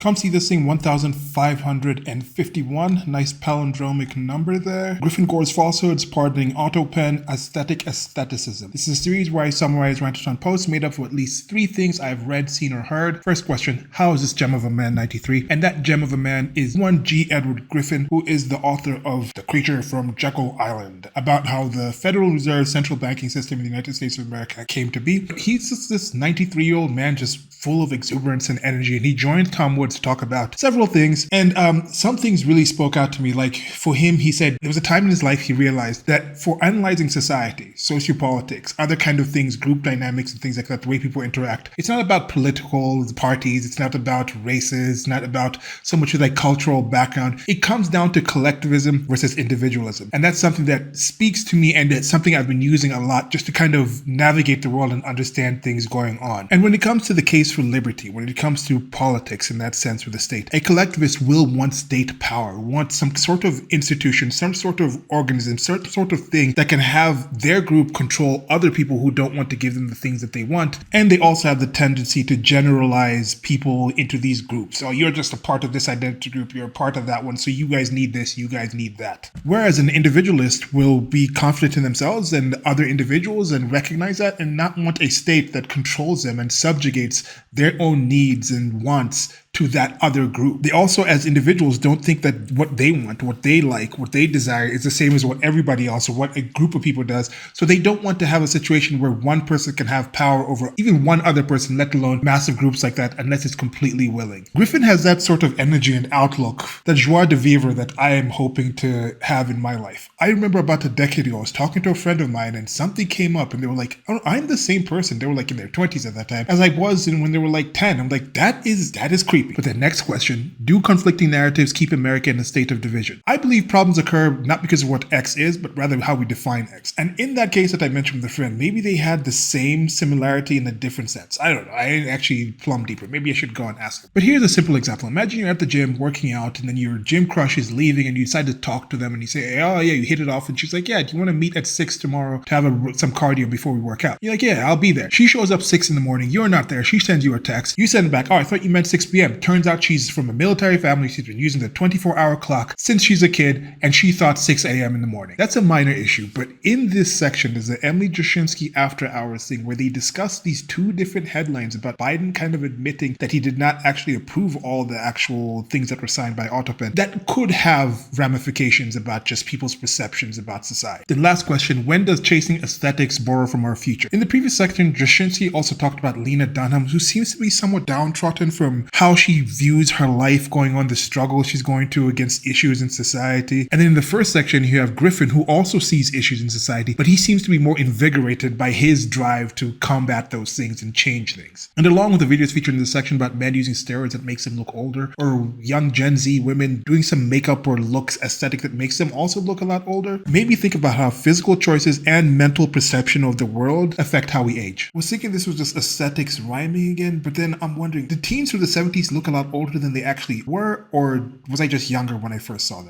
Come see this thing, 1551. Nice palindromic number there. Griffin, Gores, Falsehoods, Pardoning, Autopen, Aestheticism. This is a series where I summarize rantatonne posts made up of at least 3 things I've read, seen, or heard. First question, how is this gem of a man 93? And that gem of a man is one G. Edward Griffin, who is the author of The Creature from Jekyll Island, about how the Federal Reserve central banking system in the United States of America came to be. He's just this 93-year-old man just full of exuberance and energy, and he joined Tom Woods to talk about several things, and some things really spoke out to me. Like, for him, he said there was a time in his life he realized that for analyzing society, sociopolitics, other kind of things, group dynamics and things like that, the way people interact, it's not about political parties, it's not about races, it's not about so much of like cultural background. It comes down to collectivism versus individualism, and that's something that speaks to me, and it's something I've been using a lot just to kind of navigate the world and understand things going on. And when it comes to the case for liberty, when it comes to politics in that sense with the state, a collectivist will want state power, want some sort of institution, some sort of organism, some sort of thing that can have their group control other people who don't want to give them the things that they want. And they also have the tendency to generalize people into these groups. Oh, you're just a part of this identity group, you're a part of that one, so you guys need this, you guys need that. Whereas an individualist will be confident in themselves and other individuals and recognize that and not want a state that controls them and subjugates their own needs and wants to that other group. They also, as individuals, don't think that what they want, what they like, what they desire is the same as what everybody else or what a group of people does. So they don't want to have a situation where one person can have power over even one other person, let alone massive groups like that, unless it's completely willing. Griffin has that sort of energy and outlook, that joie de vivre that I am hoping to have in my life. I remember about a decade ago, I was talking to a friend of mine and something came up and they were like, oh, I'm the same person. They were like in their 20s at that time, as I was when they were like 10. I'm like, that is creepy. But the next question, do conflicting narratives keep America in a state of division? I believe problems occur not because of what X is, but rather how we define X. And in that case that I mentioned with a friend, maybe they had the same similarity in a different sense. I don't know. I didn't actually plumb deeper. Maybe I should go and ask them. But here's a simple example. Imagine you're at the gym working out and then your gym crush is leaving and you decide to talk to them and you say, oh yeah, you hit it off. And she's like, yeah, do you want to meet at 6 tomorrow to have some cardio before we work out? You're like, yeah, I'll be there. She shows up 6 in the morning. You're not there. She sends you a text. You send it back. Oh, I thought you meant 6 p.m. Turns out she's from a military family. She's been using the 24-hour clock since she's a kid, and she thought 6 a.m. in the morning. That's a minor issue, but in this section, there's the Emily Jashinsky After Hours thing where they discuss these 2 different headlines about Biden kind of admitting that he did not actually approve all the actual things that were signed by Autopen that could have ramifications about just people's perceptions about society. The last question, when does chasing aesthetics borrow from our future? In the previous section, Jashinsky also talked about Lena Dunham, who seems to be somewhat downtrodden from how she views her life going on, the struggle she's going to against issues in society. And then in the first section, you have Griffin, who also sees issues in society, but he seems to be more invigorated by his drive to combat those things and change things. And along with the videos featured in this section about men using steroids that makes them look older, or young Gen Z women doing some makeup or looks aesthetic that makes them also look a lot older, made me think about how physical choices and mental perception of the world affect how we age. I was thinking this was just aesthetics rhyming again, but then I'm wondering, did teens from the 70s look a lot older than they actually were, or was I just younger when I first saw them?